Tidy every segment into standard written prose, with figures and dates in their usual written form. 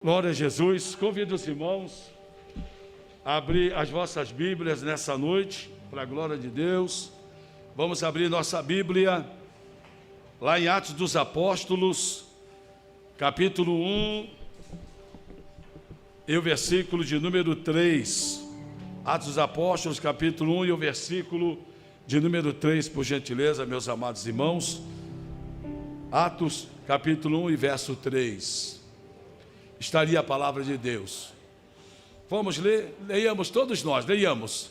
Glória a Jesus. Convido os irmãos a abrir as vossas Bíblias nessa noite, para a glória de Deus. Vamos abrir nossa Bíblia lá em Atos dos Apóstolos, capítulo 1 e o versículo de número 3. Atos dos Apóstolos, capítulo 1 e o versículo de número 3, por gentileza, meus amados irmãos. Atos, capítulo 1 e verso 3. Estaria a palavra de Deus. Vamos ler, leiamos todos nós, leiamos.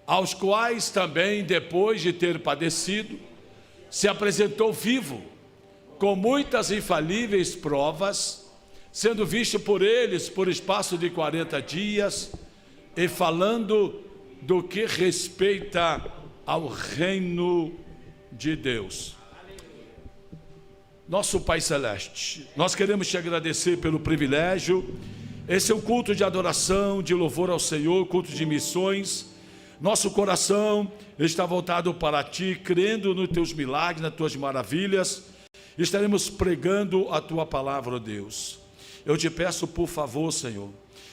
Aos quais também, depois de ter padecido, se apresentou vivo, com muitas infalíveis provas, sendo visto por eles por espaço de 40 dias, e falando do que respeita ao reino de Deus. Nosso Pai Celeste, nós queremos te agradecer pelo privilégio. Esse é um culto de adoração, de louvor ao Senhor, culto de missões. Nosso coração está voltado para ti, crendo nos teus milagres, nas tuas maravilhas. Estaremos pregando a tua palavra, ó Deus. Eu te peço, por favor, Senhor,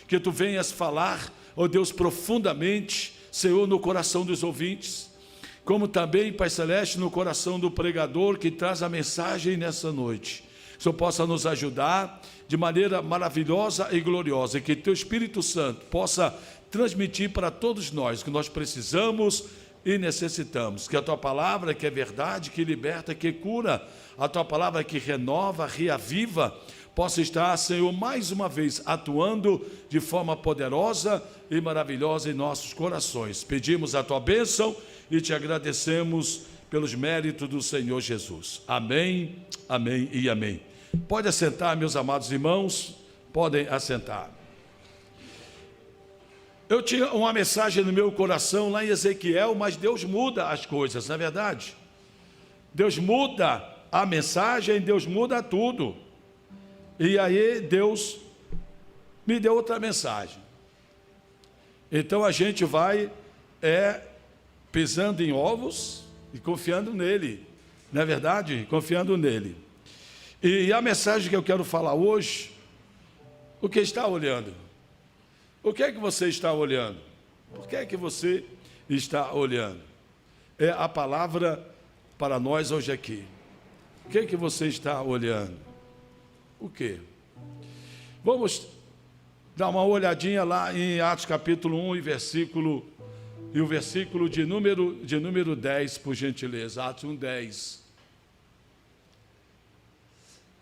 que tu venhas falar, ó Deus, profundamente, Senhor, no coração dos ouvintes, como também, Pai Celeste, no coração do pregador que traz a mensagem nessa noite. Que o Senhor possa nos ajudar de maneira maravilhosa e gloriosa, e que teu Espírito Santo possa transmitir para todos nós o que nós precisamos e necessitamos. Que a tua palavra, que é verdade, que liberta, que cura, a tua palavra que renova, reaviva, possa estar, Senhor, mais uma vez atuando de forma poderosa e maravilhosa em nossos corações. Pedimos a tua bênção e te agradecemos pelos méritos do Senhor Jesus. Amém, amém e amém. Pode assentar, meus amados irmãos, podem assentar. Eu tinha uma mensagem no meu coração lá em Ezequiel, mas Deus muda as coisas, não é verdade? Deus muda a mensagem, Deus muda tudo. E aí Deus me deu outra mensagem. Então a gente vai pisando em ovos e confiando nele, não é verdade? Confiando nele. E a mensagem que eu quero falar hoje, o que está olhando? O que é que você está olhando? Por que é que você está olhando? É a palavra para nós hoje aqui. O que é que você está olhando? O quê? Vamos dar uma olhadinha lá em Atos capítulo 1 e o versículo de número 10, por gentileza. Atos 1, 10.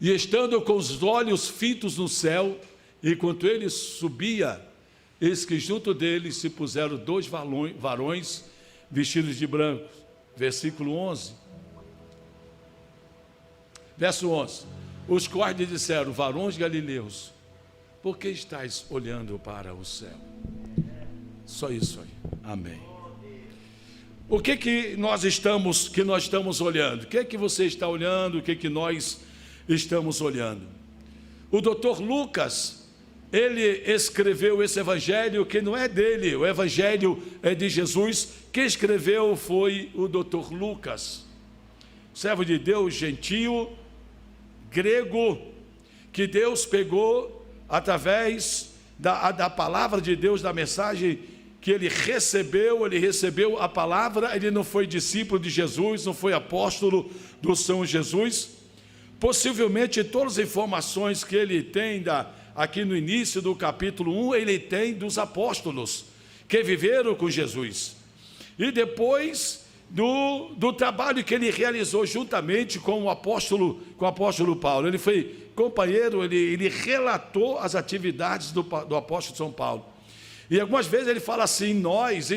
E estando com os olhos fitos no céu, enquanto ele subia, eis que junto dele se puseram dois varões vestidos de branco. Versículo 11. Verso 11. Os quais lhe disseram: varões galileus, por que estáis olhando para o céu? Só isso aí. Amém. O que nós estamos olhando? O que você está olhando? O que nós estamos olhando? O doutor Lucas, ele escreveu esse evangelho que não é dele, o evangelho é de Jesus. Quem escreveu foi o doutor Lucas, servo de Deus, gentio, grego, que Deus pegou através da palavra de Deus, da mensagem que ele recebeu a palavra. Ele não foi discípulo de Jesus, não foi apóstolo do Senhor Jesus. Possivelmente todas as informações que ele tem aqui no início do capítulo 1, ele tem dos apóstolos que viveram com Jesus. E depois do trabalho que ele realizou juntamente com o apóstolo Paulo. Ele foi companheiro, ele relatou as atividades do apóstolo São Paulo. E algumas vezes ele fala assim, nós,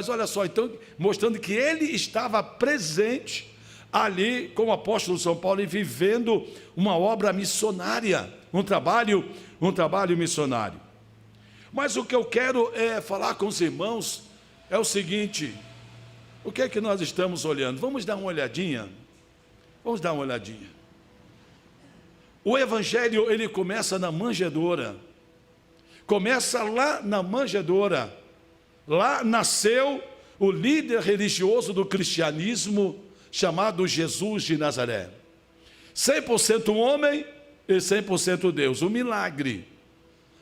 olha só, então mostrando que ele estava presente ali com o apóstolo São Paulo e vivendo uma obra missionária, um trabalho missionário. Mas o que eu quero falar com os irmãos é o seguinte: o que é que nós estamos olhando? Vamos dar uma olhadinha. O evangelho, ele começa na manjedoura. Começa lá na manjedoura. Lá nasceu o líder religioso do cristianismo, chamado Jesus de Nazaré. 100% homem e 100% Deus. Um milagre.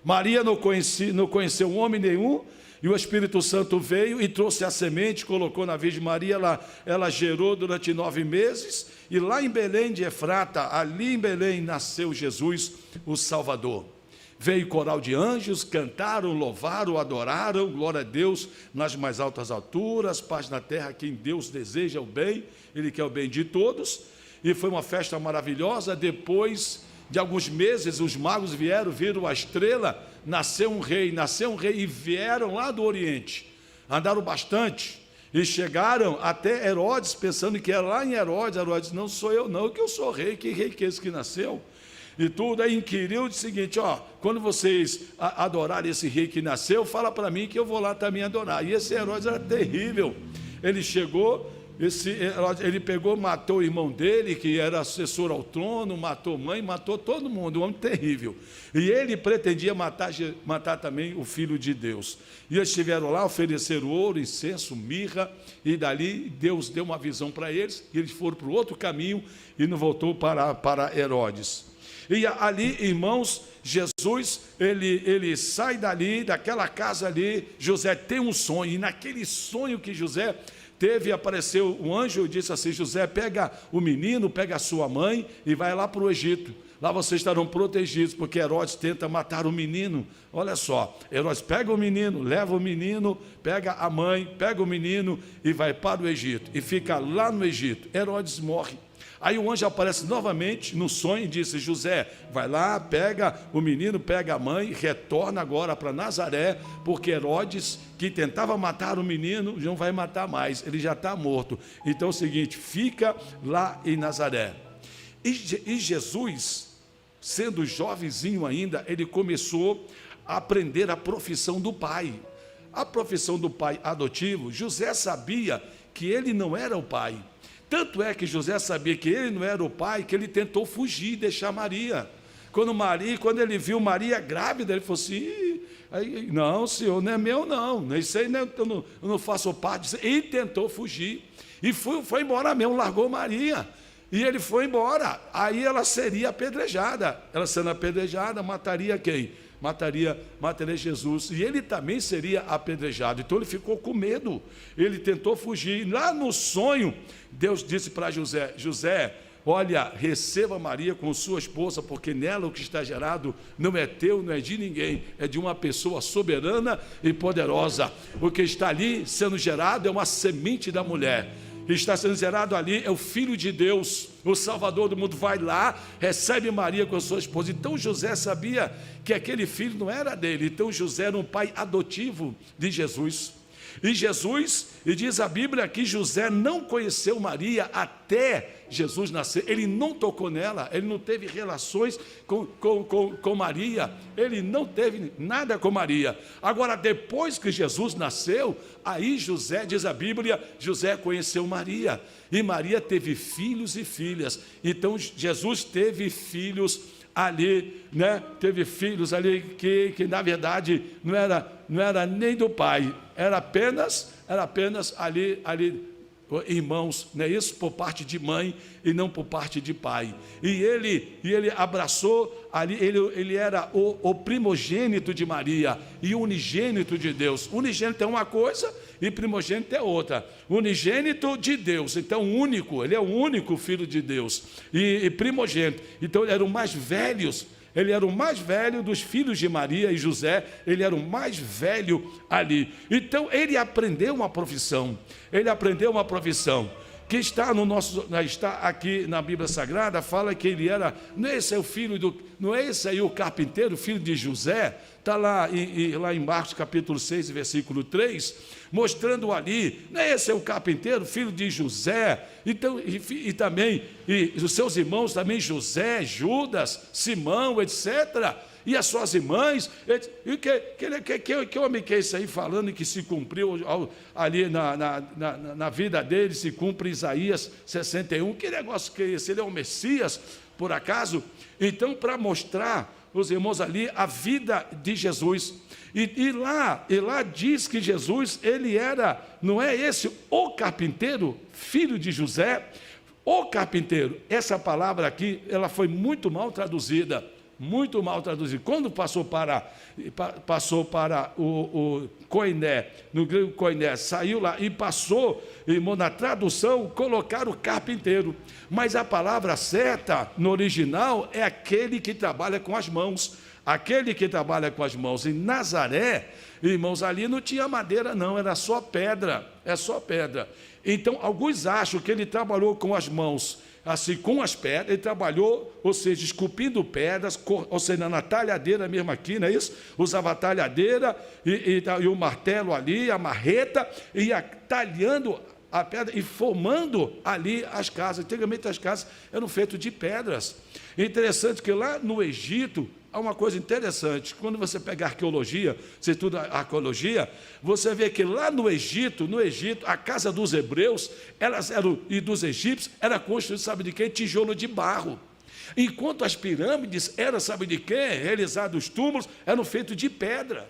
Maria não conheceu homem nenhum, e o Espírito Santo veio e trouxe a semente, colocou na Virgem Maria, ela gerou durante 9 meses, e lá em Belém de Efrata, ali em Belém, nasceu Jesus, o Salvador. Veio coral de anjos, cantaram, louvaram, adoraram, glória a Deus, nas mais altas alturas, paz na terra, quem Deus deseja o bem, Ele quer o bem de todos, e foi uma festa maravilhosa. Depois de alguns meses, os magos viram a estrela, nasceu um rei, e vieram lá do Oriente, andaram bastante, e chegaram até Herodes, pensando que era lá em Herodes. Herodes, não sou eu não, que eu sou rei, que rei que é esse que nasceu? E tudo, aí inquiriu o seguinte, quando vocês adorarem esse rei que nasceu, fala para mim que eu vou lá também adorar. E esse Herodes era terrível, ele chegou, ele pegou, matou o irmão dele, que era assessor ao trono, matou mãe, matou todo mundo, um homem terrível. E ele pretendia matar também o Filho de Deus. E eles estiveram lá, ofereceram ouro, incenso, mirra, e dali Deus deu uma visão para eles, e eles foram para o outro caminho, e não voltou para Herodes. E ali, irmãos, Jesus, ele sai dali, daquela casa ali. José tem um sonho, e naquele sonho que José teve, apareceu um anjo e disse assim: José, pega o menino, pega a sua mãe e vai lá para o Egito. Lá vocês estarão protegidos, porque Herodes tenta matar o menino. Olha só, Herodes pega o menino, leva o menino, pega a mãe, pega o menino e vai para o Egito. E fica lá no Egito. Herodes morre. Aí o anjo aparece novamente no sonho e disse: José, vai lá, pega o menino, pega a mãe, retorna agora para Nazaré, porque Herodes, que tentava matar o menino, não vai matar mais, ele já está morto. Então é o seguinte, fica lá em Nazaré. E Jesus, sendo jovenzinho ainda, ele começou a aprender a profissão do pai. A profissão do pai adotivo. José sabia que ele não era o pai. Tanto é que José sabia que ele não era o pai, que ele tentou fugir e deixar Maria. Quando ele viu Maria grávida, ele falou assim: não, senhor, não é meu não, isso aí eu não faço parte disso. Ele tentou fugir e foi embora mesmo, largou Maria. E ele foi embora, aí ela seria apedrejada. Ela sendo apedrejada, mataria quem? Mataria Jesus, e ele também seria apedrejado. Então ele ficou com medo, ele tentou fugir. Lá no sonho, Deus disse para José: José, olha, receba Maria com sua esposa, porque nela o que está gerado não é teu, não é de ninguém, é de uma pessoa soberana e poderosa. O que está ali sendo gerado é uma semente da mulher. Está sendo gerado ali é o Filho de Deus, o Salvador do mundo. Vai lá, recebe Maria com a sua esposa. Então José sabia que aquele filho não era dele. Então José era um pai adotivo de Jesus. E diz a Bíblia que José não conheceu Maria até Jesus nascer. Ele não tocou nela, ele não teve relações com Maria, ele não teve nada com Maria. Agora, depois que Jesus nasceu, aí José, diz a Bíblia, José conheceu Maria, e Maria teve filhos e filhas. Então Jesus teve filhos ali, né? Teve filhos ali que na verdade não era nem do pai, era apenas ali irmãos, não é isso? Por parte de mãe e não por parte de pai. E ele abraçou ali, ele era o primogênito de Maria e o unigênito de Deus. Unigênito é uma coisa e primogênito é outra. Unigênito de Deus, então único, ele é o único filho de Deus e primogênito. Então ele era o mais velhos. Ele era o mais velho dos filhos de Maria e José, ele era o mais velho ali. Então ele aprendeu uma profissão, que está aqui na Bíblia Sagrada. Fala que ele era, não é esse aí o carpinteiro, filho de José? Está lá em Marcos capítulo 6, versículo 3, mostrando ali, não é esse o carpinteiro, filho de José? Então, e também os seus irmãos também, José, Judas, Simão, etc., e as suas irmãs. Que homem que é esse aí falando que se cumpriu ali na vida dele, se cumpre Isaías 61, que negócio que é esse? Ele é o Messias, por acaso? Então, para mostrar os irmãos ali a vida de Jesus, e lá diz que Jesus, ele era, não é esse o carpinteiro, filho de José? O carpinteiro, essa palavra aqui, ela foi muito mal traduzida. Muito mal traduzido. Quando passou para o koiné, no grego koiné, saiu lá e passou, irmão, na tradução, colocaram o carpinteiro. Mas a palavra certa, no original, é aquele que trabalha com as mãos. Aquele que trabalha com as mãos. Em Nazaré, irmãos, ali não tinha madeira não, era só pedra. É só pedra. Então, alguns acham que ele trabalhou com as mãos, assim, com as pedras, ele trabalhou, ou seja, esculpindo pedras, ou seja, na talhadeira mesmo aqui, não é isso? Usava a talhadeira e o martelo ali, a marreta, e ia talhando a pedra e formando ali as casas. Antigamente as casas eram feitas de pedras. É interessante que lá no Egito, há uma coisa interessante, quando você pega arqueologia, você estuda arqueologia, você vê que lá no Egito, a casa dos hebreus e dos egípcios, era construída, sabe de quê? Tijolo de barro. Enquanto as pirâmides eram, sabe de quê? Realizados os túmulos, eram feitos de pedra.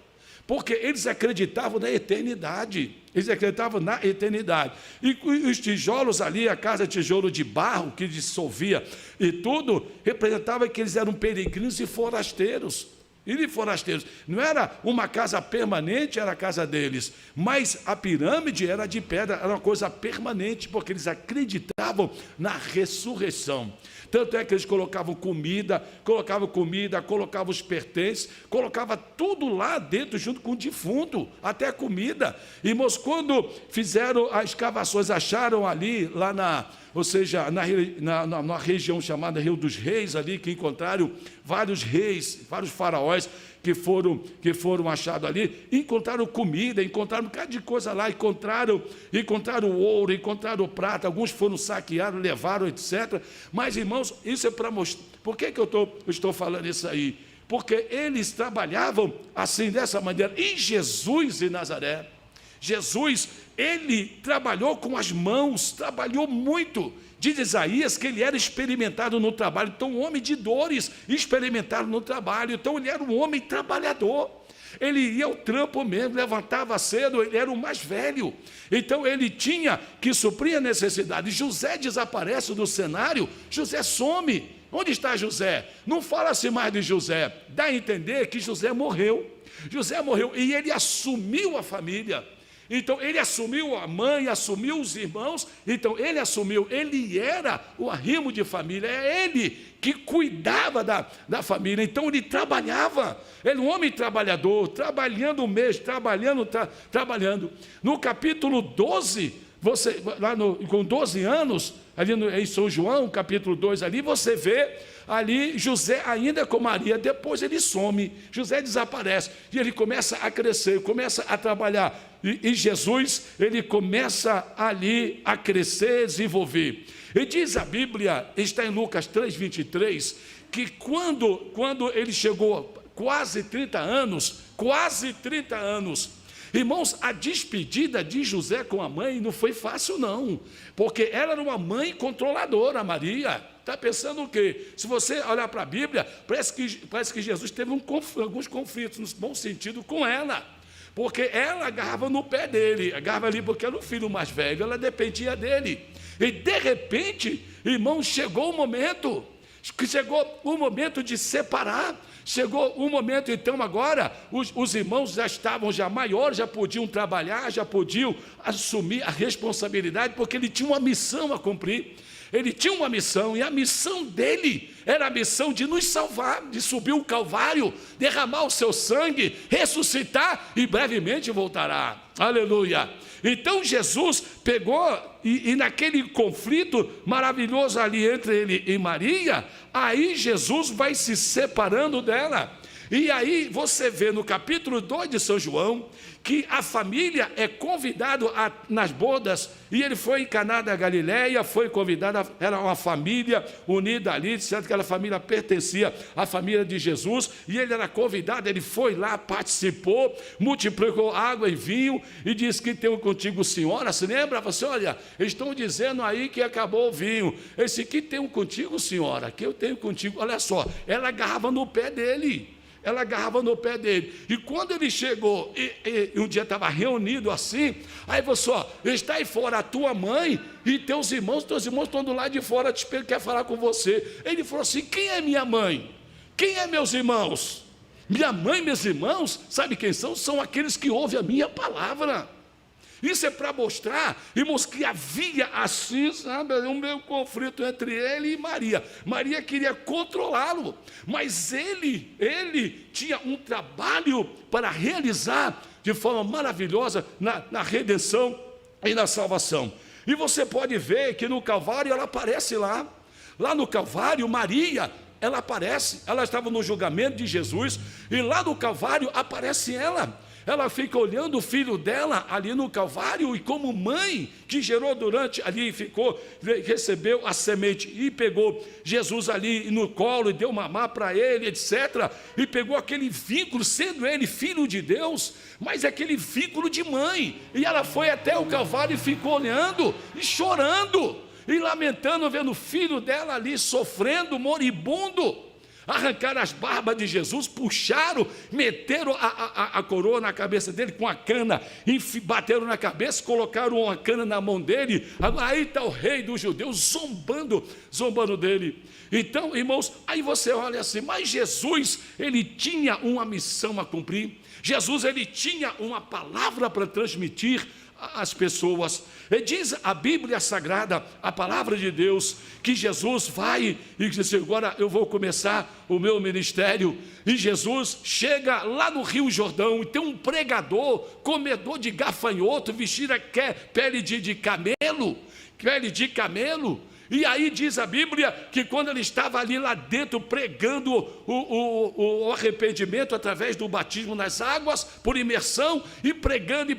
Porque eles acreditavam na eternidade. Eles acreditavam na eternidade. E os tijolos ali, a casa de tijolo de barro, que dissolvia e tudo, representava que eles eram peregrinos e forasteiros. Não era uma casa permanente, era a casa deles. Mas a pirâmide era de pedra, era uma coisa permanente, porque eles acreditavam na ressurreição. Tanto é que eles colocavam comida, colocavam os pertences, colocavam tudo lá dentro, junto com o defunto, até a comida. Irmãos, quando fizeram as escavações, acharam ali, lá na região chamada Rio dos Reis, ali, que encontraram vários reis, vários faraós que foram achados ali, encontraram comida, encontraram um bocado de coisa lá, encontraram ouro, encontraram prata, alguns foram saqueados, levaram, etc. Mas, irmãos, isso é para mostrar. Por que eu estou falando isso aí? Porque eles trabalhavam assim, dessa maneira. E Jesus em Nazaré, Jesus, ele trabalhou com as mãos, trabalhou muito. Diz Isaías que ele era experimentado no trabalho, então um homem de dores, experimentado no trabalho, então ele era um homem trabalhador. Ele ia ao trampo mesmo, levantava cedo, ele era o mais velho. Então ele tinha que suprir a necessidade. José desaparece do cenário, José some. Onde está José? Não fala-se mais de José. Dá a entender que José morreu. José morreu e ele assumiu a família. Então, ele assumiu a mãe, assumiu os irmãos, então ele era o arrimo de família, é ele que cuidava da família, então ele trabalhava, ele era um homem trabalhador, trabalhando mesmo, trabalhando. No capítulo 12, com 12 anos, ali em São João, capítulo 2, ali você vê, ali José ainda com Maria, depois ele some, José desaparece, e ele começa a crescer, começa a trabalhar, e Jesus, ele começa ali a crescer, desenvolver. E diz a Bíblia, está em Lucas 3:23, que quando ele chegou quase 30 anos, irmãos, a despedida de José com a mãe não foi fácil não, porque ela era uma mãe controladora, Maria. Está pensando o quê? Se você olhar para a Bíblia, parece que Jesus teve alguns conflitos, no bom sentido, com ela, porque ela agarrava no pé dele, agarrava ali porque era o filho mais velho, ela dependia dele. E de repente, irmãos, chegou o momento de separar. Chegou um momento, então, agora, os irmãos já estavam maiores, já podiam trabalhar, já podiam assumir a responsabilidade, porque ele tinha uma missão a cumprir. Ele tinha uma missão, e a missão dele era a missão de nos salvar, de subir o Calvário, derramar o seu sangue, ressuscitar e brevemente voltará. Aleluia! Então Jesus pegou, e naquele conflito maravilhoso ali entre ele e Maria, aí Jesus vai se separando dela. E aí você vê no capítulo 2 de São João, que a família é convidada nas bodas, e ele foi em Caná da Galileia, foi convidado, era uma família unida ali, certo? Aquela família pertencia à família de Jesus, e ele era convidado, ele foi lá, participou, multiplicou água e vinho, e disse que tenho contigo, senhora. Se lembra? Você, olha, eles estão dizendo aí que acabou o vinho. Esse que tenho contigo, senhora, que eu tenho contigo. Olha só, ela agarrava no pé dele. ela agarrava no pé dele. E quando ele chegou, e um dia estava reunido assim, aí você, ó, está aí fora a tua mãe e teus irmãos estão do lado de fora, te esperando, quer falar com você. Ele falou assim: quem é minha mãe? Quem é meus irmãos? Minha mãe e meus irmãos, sabe quem são? São aqueles que ouvem a minha palavra. Isso é para mostrar, irmãos, que havia assim, sabe, um meio conflito entre ele e Maria. Maria queria controlá-lo, mas ele tinha um trabalho para realizar de forma maravilhosa na redenção e na salvação. E você pode ver que no Calvário ela aparece lá no Calvário, Maria, ela aparece, ela estava no julgamento de Jesus, e lá no Calvário aparece ela. Ela fica olhando o filho dela ali no Calvário, e como mãe que gerou durante ali, recebeu a semente e pegou Jesus ali no colo e deu mamar para ele, etc. E pegou aquele vínculo, sendo ele filho de Deus, mas aquele vínculo de mãe. E ela foi até o Calvário e ficou olhando e chorando e lamentando, vendo o filho dela ali sofrendo, moribundo. Arrancaram as barbas de Jesus, puxaram, meteram a coroa na cabeça dele com a cana, bateram na cabeça, colocaram uma cana na mão dele. Aí está o rei dos judeus zombando dele. Então, irmãos, aí você olha assim, mas Jesus, ele tinha uma missão a cumprir. Jesus, ele tinha uma palavra para transmitir às pessoas. E diz a Bíblia Sagrada, a palavra de Deus, que Jesus vai e diz assim: agora eu vou começar o meu ministério. E Jesus chega lá no Rio Jordão e tem um pregador, comedor de gafanhoto, vestido pele de camelo. E aí diz a Bíblia que quando ele estava ali lá dentro pregando o arrependimento através do batismo nas águas, por imersão, e pregando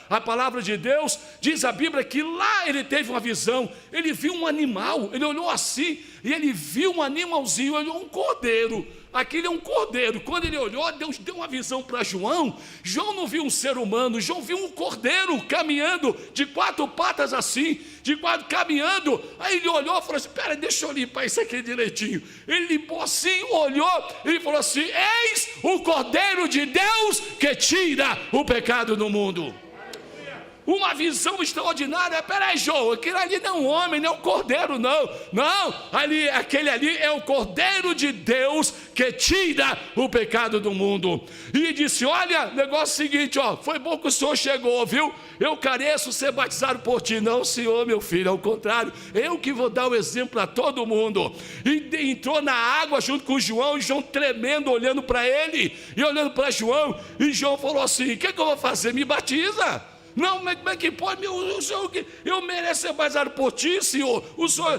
a palavra de Deus, diz a Bíblia que lá ele teve uma visão, ele viu um animal, ele olhou assim, e ele viu um animalzinho, olhou um cordeiro. Aquele é um cordeiro. Quando ele olhou, Deus deu uma visão para João. João não viu um ser humano, João viu um cordeiro caminhando de 4 patas assim, caminhando. Aí ele olhou e falou assim: espera, deixa eu limpar isso aqui direitinho. Ele limpou assim, olhou e falou assim: eis o Cordeiro de Deus que tira o pecado do mundo. Uma visão extraordinária. Peraí, João, aquele ali não é um homem, não é um cordeiro, não, aquele ali é o Cordeiro de Deus que tira o pecado do mundo. E disse: olha, negócio seguinte, ó, foi bom que o senhor chegou, viu? Eu careço ser batizado por ti. Não, senhor, meu filho, ao contrário, eu que vou dar o exemplo a todo mundo. E entrou na água junto com João, e João tremendo, olhando para ele e olhando para João, e João falou assim: o que eu vou fazer? Me batiza. Não, como é que pode? Eu mereço ser batizado por ti, Senhor.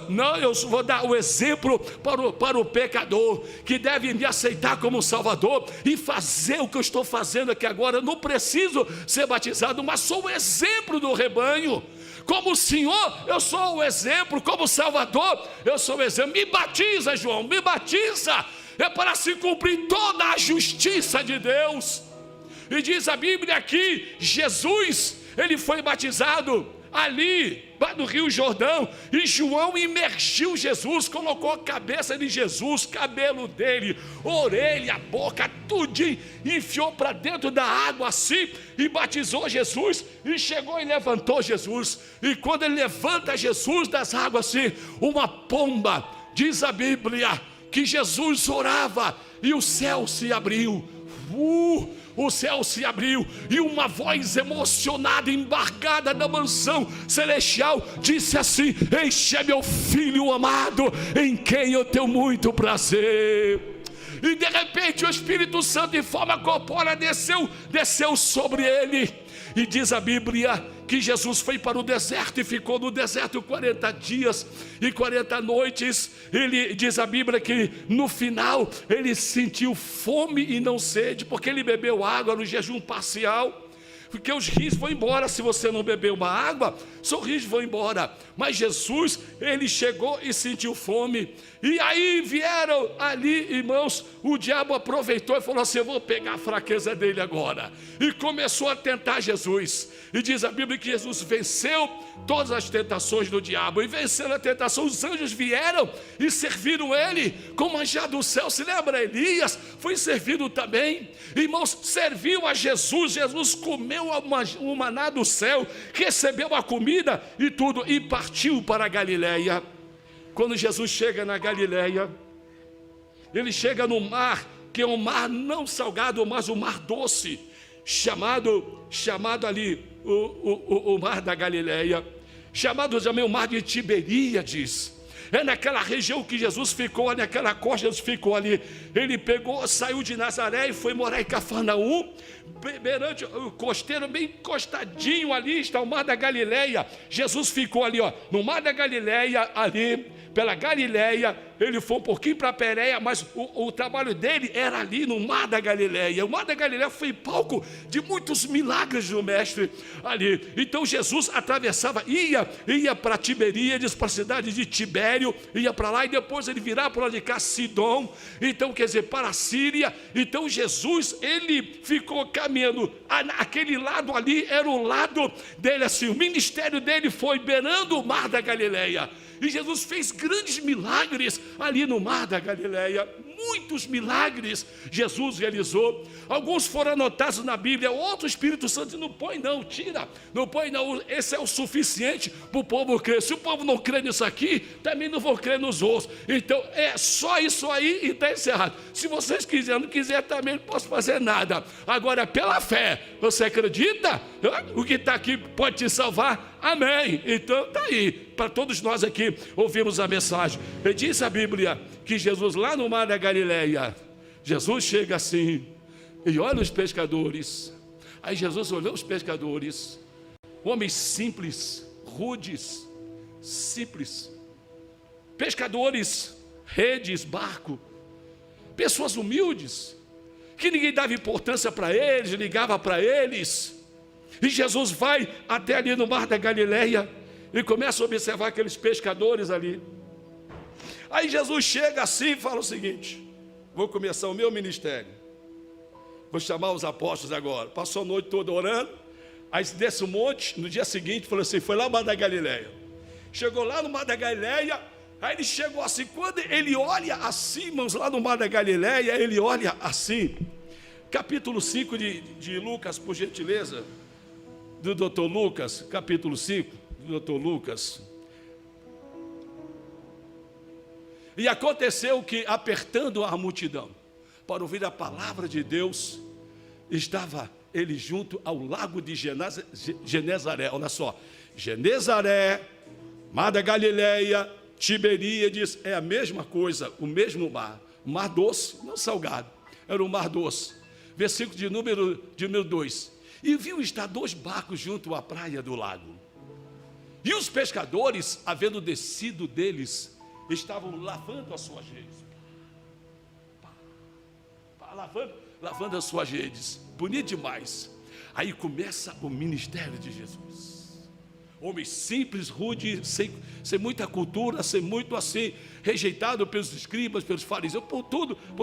Não, eu vou dar o exemplo para o pecador que deve me aceitar como Salvador e fazer o que eu estou fazendo aqui agora. Eu não preciso ser batizado, mas sou o exemplo do rebanho. Como Senhor, eu sou o exemplo. Como Salvador, eu sou o exemplo. Me batiza, João, me batiza. É para se cumprir toda a justiça de Deus. E diz a Bíblia que Jesus, ele foi batizado ali no Rio Jordão, e João imergiu Jesus, colocou a cabeça de Jesus, cabelo dele, orelha, boca, tudinho, enfiou para dentro da água assim, e batizou Jesus, e chegou e levantou Jesus. E quando ele levanta Jesus das águas assim, uma pomba, diz a Bíblia que Jesus orava e o céu se abriu. O céu se abriu e uma voz emocionada, embarcada na mansão celestial, disse assim: este é meu filho amado, em quem eu tenho muito prazer. E de repente o Espírito Santo, em forma corpórea, desceu sobre ele. E diz a Bíblia que Jesus foi para o deserto e ficou no deserto 40 dias e 40 noites. Ele diz a Bíblia que no final ele sentiu fome e não sede, porque ele bebeu água no jejum parcial. porque os rins vão embora. Se você não beber uma água, seus rins vão embora. Mas Jesus, ele chegou e sentiu fome. E aí vieram ali, irmãos, o diabo aproveitou e falou assim: eu vou pegar a fraqueza dele agora. E começou a tentar Jesus. E diz a Bíblia que Jesus venceu todas as tentações do diabo. E vencendo a tentação, os anjos vieram e serviram ele com manjar do céu. Se lembra, Elias foi servido também. Irmãos, serviu a Jesus. Jesus comeu o maná do céu, recebeu a comida e tudo, e partiu para a Galileia. Quando Jesus chega na Galileia, ele chega no mar, que é um mar não salgado, mas um mar doce, chamado ali o mar da Galileia, chamado também o mar de Tiberíades. É naquela região que Jesus ficou, naquela costa Jesus ficou ali. Ele pegou, saiu de Nazaré e foi morar em Cafarnaum, perante o costeiro, bem encostadinho ali está o mar da Galileia. Jesus ficou ali, no mar da Galileia, ali pela Galileia. Ele foi um pouquinho para Pérea, mas o trabalho dele era ali no mar da Galileia. O mar da Galileia foi palco de muitos milagres do mestre ali. Então Jesus atravessava, ia para Tiberíades, para a cidade de Tibério, ia para lá, e depois ele virava para lá de cá, Sidom, então quer dizer, para a Síria. Então Jesus, ele ficou caminhando, aquele lado ali era o lado dele, assim, o ministério dele foi beirando o mar da Galileia. E Jesus fez grandes milagres ali no mar da Galileia. Muitos milagres Jesus realizou. Alguns foram anotados na Bíblia. Outro, Espírito Santo não põe não, tira. Não põe não, esse é o suficiente para o povo crer. Se o povo não crê nisso aqui, também não vão crer nos outros. Então é só isso aí e está encerrado. Se vocês quiserem, não quiser também não posso fazer nada. Agora pela fé, você acredita? O que está aqui pode te salvar? Amém. Então está aí, para todos nós aqui ouvimos a mensagem. E diz a Bíblia que Jesus lá no mar da Galileia, Jesus chega assim e olha os pescadores. Aí Jesus olhou os pescadores, homens simples, rudes, simples, pescadores, redes, barco, pessoas humildes, que ninguém dava importância para eles, ligava para eles. E Jesus vai até ali no mar da Galileia e começa a observar aqueles pescadores ali. Aí Jesus chega assim e fala o seguinte: vou começar o meu ministério, vou chamar os apóstolos agora. Passou a noite toda orando, aí desce um monte. No dia seguinte falou assim, foi lá no mar da Galileia. Chegou lá no mar da Galileia, aí ele chegou assim, quando ele olha assim, irmãos, lá no mar da Galileia, ele olha assim. Capítulo 5 de Lucas, por gentileza, do Dr. Lucas, capítulo 5, do Dr. Lucas. E aconteceu que, apertando a multidão para ouvir a palavra de Deus, estava ele junto ao lago de Genezaré. Olha só, Genezaré, mar da Galileia, Tiberíades, é a mesma coisa, o mesmo mar. Mar doce, não salgado, era um mar doce. Versículo de número 2. E viu estar 2 barcos junto à praia do lago. E os pescadores, havendo descido deles, estavam lavando as suas redes. Lavando as suas redes. Bonito demais. Aí começa o ministério de Jesus. Homem simples, rude, sem muita cultura, sem muito assim, rejeitado pelos escribas, pelos fariseus, por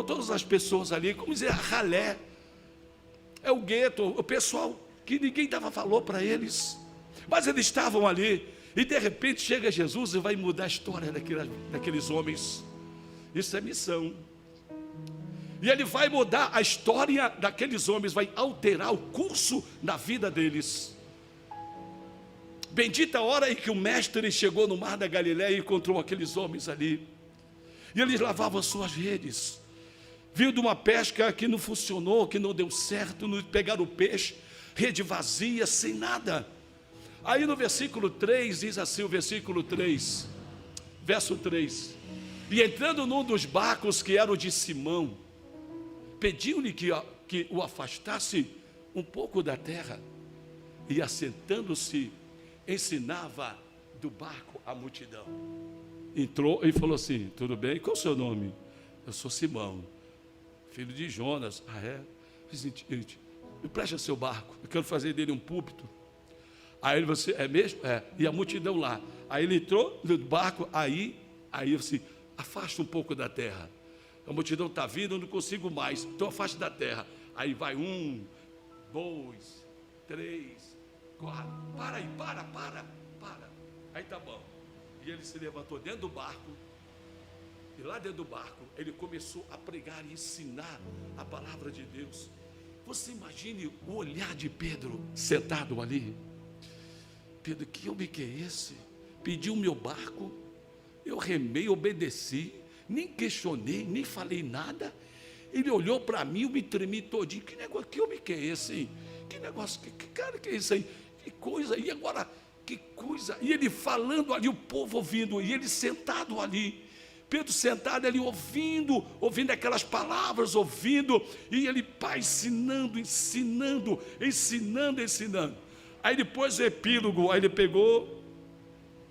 todas as pessoas ali, como dizer, a ralé. É o gueto, o pessoal que ninguém dava valor para eles. Mas eles estavam ali. E de repente chega Jesus e vai mudar a história daqueles homens. Isso é missão. E ele vai mudar a história daqueles homens, vai alterar o curso da vida deles. Bendita a hora em que o mestre chegou no mar da Galileia e encontrou aqueles homens ali. E eles lavavam as suas redes. Viu de uma pesca que não funcionou, que não deu certo, não pegaram o peixe, rede vazia, sem nada. Aí no versículo 3, diz assim o versículo 3, verso 3. E entrando num dos barcos que era o de Simão, pediu-lhe que o afastasse um pouco da terra. E assentando-se, ensinava do barco a multidão. Entrou e falou assim, tudo bem, qual é o seu nome? Eu sou Simão, filho de Jonas. Ah, é? empresta seu barco, eu quero fazer dele um púlpito. Aí você, é mesmo? É, e a multidão lá. Aí ele entrou no barco, aí você afasta um pouco da terra. A multidão está vindo, eu não consigo mais, então afasta da terra. Aí vai 1, 2, 3, 4, para aí, para. Aí tá bom. E ele se levantou dentro do barco, e lá dentro do barco, ele começou a pregar e ensinar a palavra de Deus. Você imagine o olhar de Pedro sentado ali. Pedro, que homem que é esse? Pediu o meu barco, eu remei, obedeci, nem questionei, nem falei nada. Ele olhou para mim, eu me tremi todinho. Que negócio, que homem que é esse, hein? Que negócio, que cara que é isso aí? Que coisa, e agora, que coisa? E ele falando ali, o povo ouvindo, e ele sentado ali. Pedro sentado ali, ouvindo aquelas palavras, e ele, pai, ensinando. Aí depois o epílogo, aí ele pegou,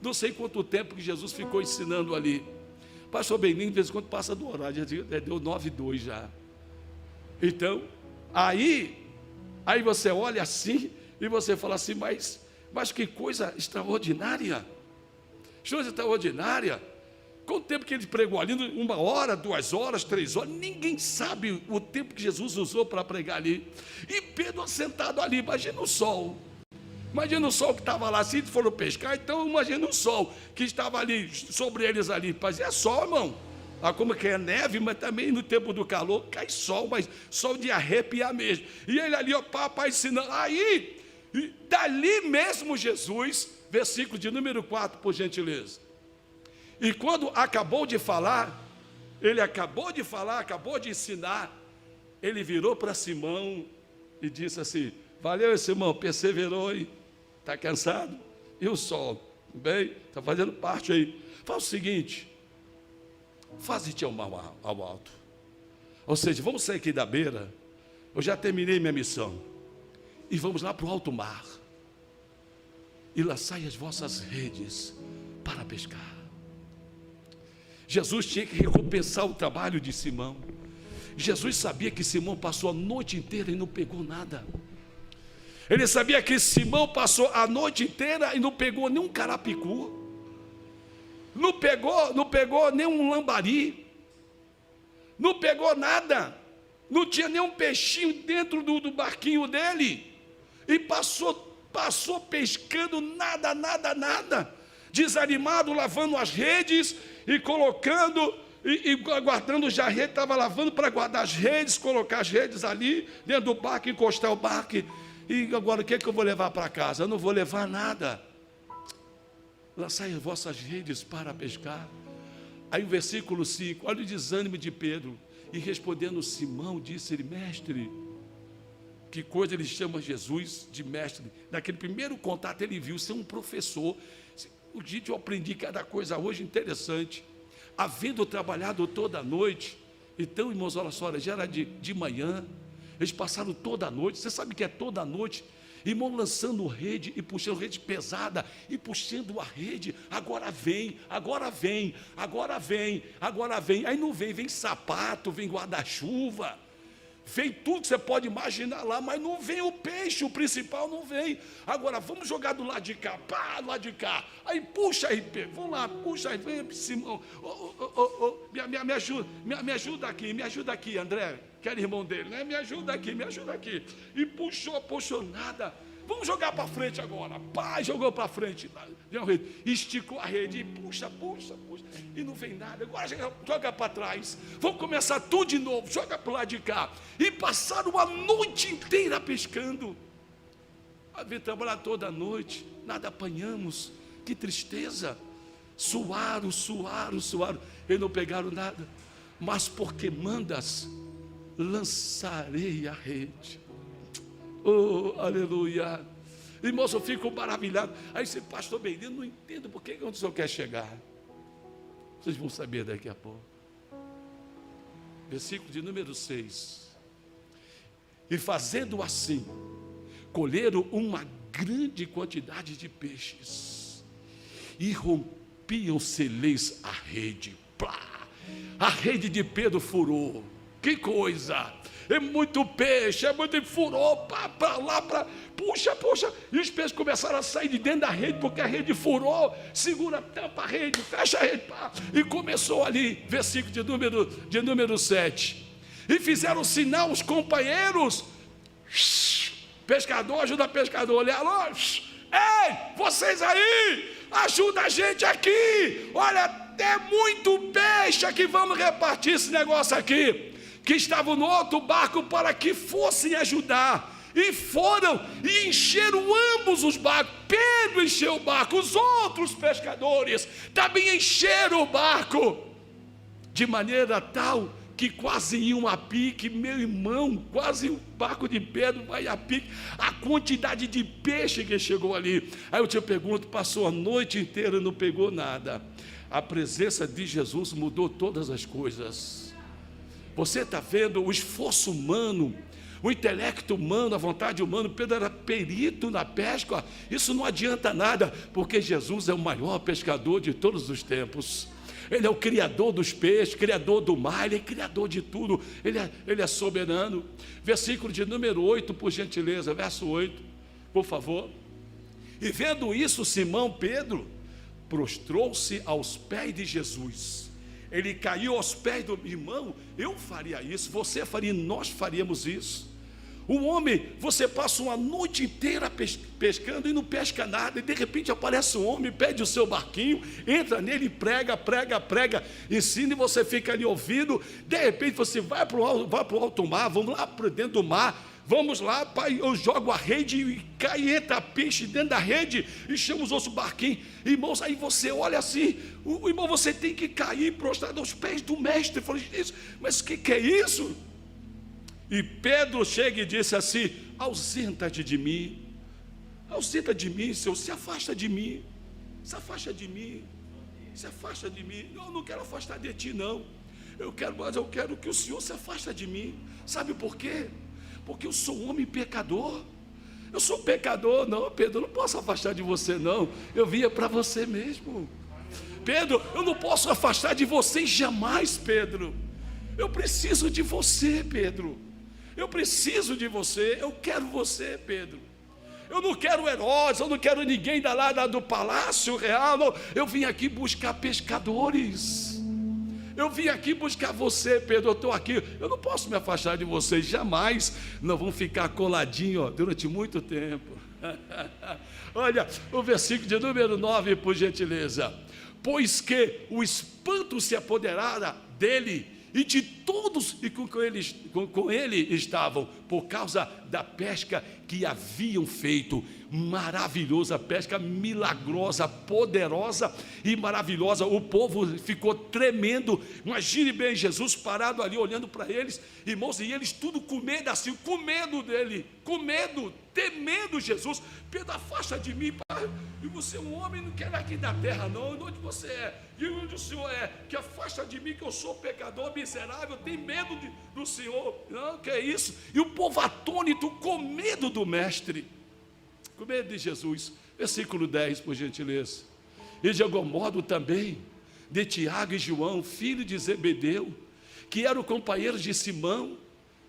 não sei quanto tempo que Jesus ficou ensinando ali. Pastor Beninho, de vez em quando passa do horário, já deu 9:02 já. Então, aí você olha assim, e você fala assim, mas que coisa extraordinária. Coisa extraordinária. Com o tempo que ele pregou ali, 1 hora, 2 horas, 3 horas, ninguém sabe o tempo que Jesus usou para pregar ali. E Pedro sentado ali, imagina o sol que estava lá, se eles foram pescar, então imagina o sol que estava ali, sobre eles ali, fazia sol, irmão, como que é neve, mas também no tempo do calor, cai sol, mas sol de arrepiar mesmo, e ele ali, ó, papai ensinando, aí, dali mesmo Jesus, versículo de número 4, por gentileza, e quando acabou de ensinar, ele virou para Simão, e disse assim, valeu, Simão, perseverou, hein? Está cansado? E o sol? Bem, está fazendo parte aí. Faz o seguinte, faze-te ao alto. Ou seja, vamos sair aqui da beira, eu já terminei minha missão, e vamos lá para o alto mar, e laçai as vossas redes para pescar. Jesus tinha que recompensar o trabalho de Simão. Jesus sabia que Simão passou a noite inteira e não pegou nada. Ele sabia que Simão passou a noite inteira e não pegou nenhum carapicu, não pegou nenhum lambari, não pegou nada, não tinha nenhum peixinho dentro do barquinho dele, e passou pescando nada, desanimado, lavando as redes e colocando, e guardando já a rede, estava lavando para guardar as redes, colocar as redes ali dentro do barco, encostar o barco. E agora o que é que eu vou levar para casa? Eu não vou levar nada. Lançai as vossas redes para pescar. Aí o versículo 5, olha o desânimo de Pedro. E respondendo Simão, disse-lhe, mestre, que coisa ele chama Jesus de mestre. Naquele primeiro contato ele viu ser um professor. O dia eu aprendi cada coisa hoje interessante. Havendo trabalhado toda a noite, então, irmãos, olha só, já era de manhã, eles passaram toda a noite. Você sabe o que é toda a noite? Irmão, lançando rede e puxando rede pesada e puxando a rede. Agora vem. Aí não vem sapato, vem guarda-chuva, vem tudo que você pode imaginar lá, mas não vem o peixe, o principal não vem. Agora vamos jogar do lado de cá, pá, do lado de cá. Aí puxa aí, Pedro, vamos lá, puxa aí, vem Simão, me ajuda aqui, André, que era irmão dele, né? Me ajuda aqui. E puxou nada. Vamos jogar para frente agora. Pai, jogou para frente. Esticou a rede e puxa. E não vem nada. Agora joga para trás. Vamos começar tudo de novo. Joga para o lado de cá. E passaram a noite inteira pescando. Havia trabalhado toda a noite. Nada apanhamos. Que tristeza. Suaram. E não pegaram nada. Mas porque mandas, lançarei a rede. Oh, aleluia. Irmãos, eu fico maravilhado. Aí você, pastor Benedito, não entendo por que onde o senhor quer chegar. Vocês vão saber daqui a pouco. Versículo de número 6. E fazendo assim, colheram uma grande quantidade de peixes, e rompiam-se-lhes a rede. Plá! A rede de Pedro furou. Que coisa! É muito peixe, é muito furou para lá, puxa. E os peixes começaram a sair de dentro da rede, porque a rede furou. Segura, tampa a rede, fecha a rede. E começou ali, versículo de número 7. E fizeram sinal os companheiros. Pescador, ajuda pescador. Olha, alô, ei, vocês aí, ajuda a gente aqui. Olha, tem muito peixe aqui, vamos repartir esse negócio aqui. Que estavam no outro barco para que fossem ajudar. E foram e encheram ambos os barcos. Pedro encheu o barco, os outros pescadores também encheram o barco, de maneira tal que quase iam a pique. Meu irmão, quase o barco de Pedro vai a pique. A quantidade de peixe que chegou ali. Aí eu te pergunto, passou a noite inteira e não pegou nada. A presença de Jesus mudou todas as coisas. Você está vendo o esforço humano, o intelecto humano, a vontade humana. Pedro era perito na pesca. Isso não adianta nada, porque Jesus é o maior pescador de todos os tempos. Ele é o criador dos peixes, criador do mar, Ele é criador de tudo, Ele é soberano. Versículo de número 8, por gentileza, verso 8, por favor. E vendo isso, Simão Pedro prostrou-se aos pés de Jesus. Ele caiu aos pés do irmão. Eu faria isso, você faria, nós faríamos isso. O homem, você passa uma noite inteira pescando e não pesca nada, e de repente aparece um homem, pede o seu barquinho, entra nele, prega, ensina, e você fica ali ouvindo. De repente você vai para o alto mar, vamos lá para dentro do mar, vamos lá, pai, eu jogo a rede e cai, entra peixe dentro da rede e chama os outros barquinhos. Irmãos, aí você olha assim, o irmão, você tem que cair prostrado aos pés do mestre. Fala, mas o que é isso? E Pedro chega e disse assim: ausenta-te de mim, Senhor, se afasta de mim, se afasta de mim. Eu não quero afastar de ti, não. Mas eu quero que o Senhor se afaste de mim. Sabe por quê? Porque eu sou um homem pecador. Eu sou pecador. Não, Pedro, eu não posso afastar de você, não. Eu vinha para você mesmo. Pedro, eu não posso afastar de você jamais, Pedro. Eu preciso de você, Pedro. Eu preciso de você, eu quero você, Pedro. Eu não quero Herodes, eu não quero ninguém lá do palácio real, não. Eu vim aqui buscar pescadores. Eu vim aqui buscar você, Pedro. Eu estou aqui, eu não posso me afastar de vocês jamais. Não vão ficar coladinhos durante muito tempo. Olha o versículo de número 9, por gentileza. Pois que o espanto se apoderara dele e de todos e com ele estavam, por causa da pesca que haviam feito. Maravilhosa pesca, milagrosa, poderosa e maravilhosa. O povo ficou tremendo. Imagine bem, Jesus parado ali olhando para eles, irmãos, e eles tudo com medo assim, com medo dele, com medo, temendo Jesus. Pedro, afasta de mim, pai. E você é um homem, não quer aqui da terra, não. Onde você é? E onde o Senhor é? Que afasta de mim, que eu sou pecador, miserável, tenho medo do Senhor. Não, que é isso? E o povo atônito, com medo do mestre, com medo de Jesus. Versículo 10, por gentileza. E de algum modo também de Tiago e João, filho de Zebedeu, que eram companheiros de Simão.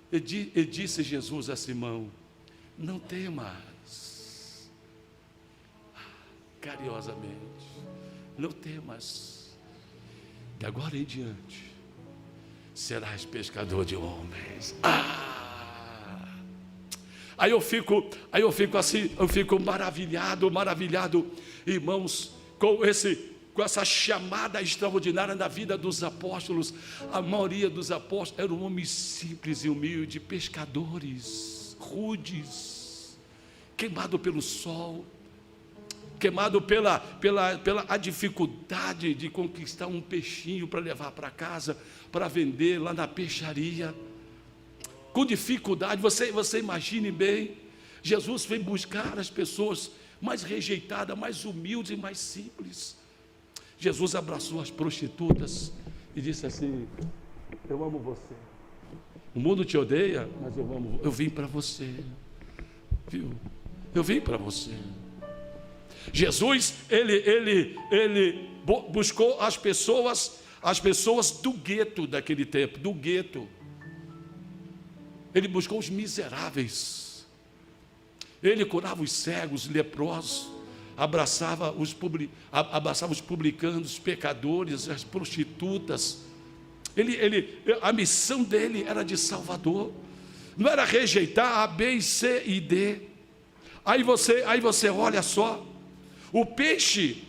E disse Jesus a Simão: não temas, carinhosamente, não temas, de agora em diante serás pescador de homens. Aí eu fico assim, eu fico maravilhado, irmãos, com essa chamada extraordinária na vida dos apóstolos. A maioria dos apóstolos eram homens simples e humildes, pescadores, rudes, queimado pelo sol, queimado pela a dificuldade de conquistar um peixinho para levar para casa, para vender lá na peixaria, com dificuldade. Você imagine bem, Jesus veio buscar as pessoas mais rejeitadas, mais humildes e mais simples. Jesus abraçou as prostitutas e disse assim: eu amo você. O mundo te odeia, mas eu amo. Eu vim para você, viu? Eu vim para você. Jesus, ele buscou as pessoas do gueto daquele tempo, do gueto. Ele buscou os miseráveis. Ele curava os cegos, leprosos, abraçava os publicanos, os pecadores, as prostitutas. A missão dele era de salvador. Não era rejeitar A, B, C e D. Aí você olha só, o peixe,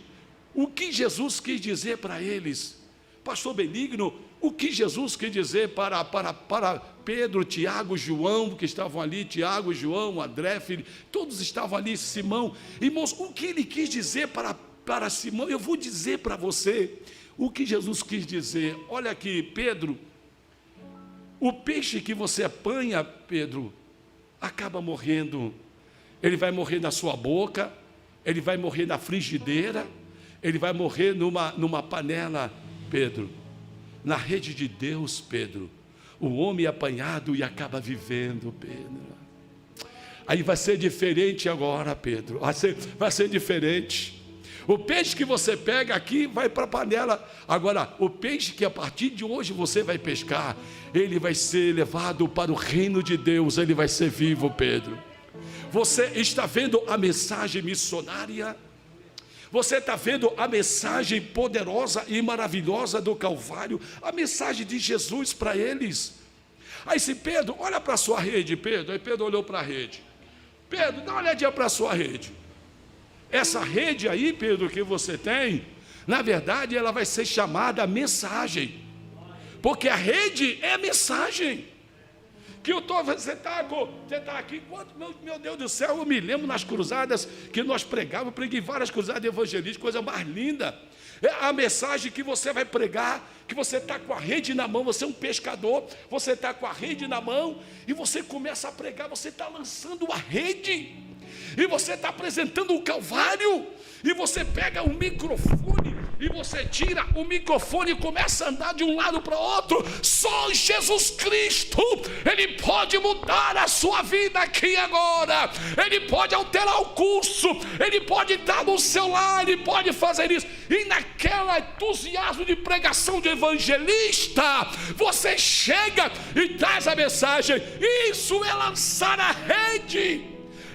o que Jesus quis dizer para eles? Pastor Benigno, o que Jesus quis dizer para Pedro, Tiago, João, que estavam ali, Tiago, João, André, filho, todos estavam ali, Simão. Irmãos, o que ele quis dizer para Simão? Eu vou dizer para você o que Jesus quis dizer. Olha aqui, Pedro, o peixe que você apanha, Pedro, acaba morrendo. Ele vai morrer na sua boca, ele vai morrer na frigideira, ele vai morrer numa panela, Pedro. Na rede de Deus, Pedro, o homem é apanhado e acaba vivendo, Pedro. Aí vai ser diferente agora, Pedro, vai ser diferente. O peixe que você pega aqui vai para a panela. Agora, o peixe que a partir de hoje você vai pescar, ele vai ser levado para o reino de Deus, ele vai ser vivo, Pedro. Você está vendo a mensagem missionária? Você está vendo a mensagem poderosa e maravilhosa do Calvário, a mensagem de Jesus para eles. Aí se Pedro, olha para a sua rede, Pedro. Aí Pedro olhou para a rede. Pedro, dá uma olhadinha para a sua rede. Essa rede aí, Pedro, que você tem, na verdade ela vai ser chamada mensagem, porque a rede é mensagem. Você está aqui, meu Deus do céu, eu me lembro nas cruzadas que nós pregávamos, eu preguei várias cruzadas evangelísticas, coisa mais linda. É a mensagem que você vai pregar, que você está com a rede na mão, você é um pescador, você está com a rede na mão, e você começa a pregar, você está lançando a rede, e você está apresentando o Calvário, e você pega o microfone, e você tira o microfone e começa a andar de um lado para o outro. Só Jesus Cristo, Ele pode mudar a sua vida aqui agora, Ele pode alterar o curso, Ele pode estar no seu lar, Ele pode fazer isso. E naquele entusiasmo de pregação de evangelista, você chega e traz a mensagem. Isso é lançar a rede.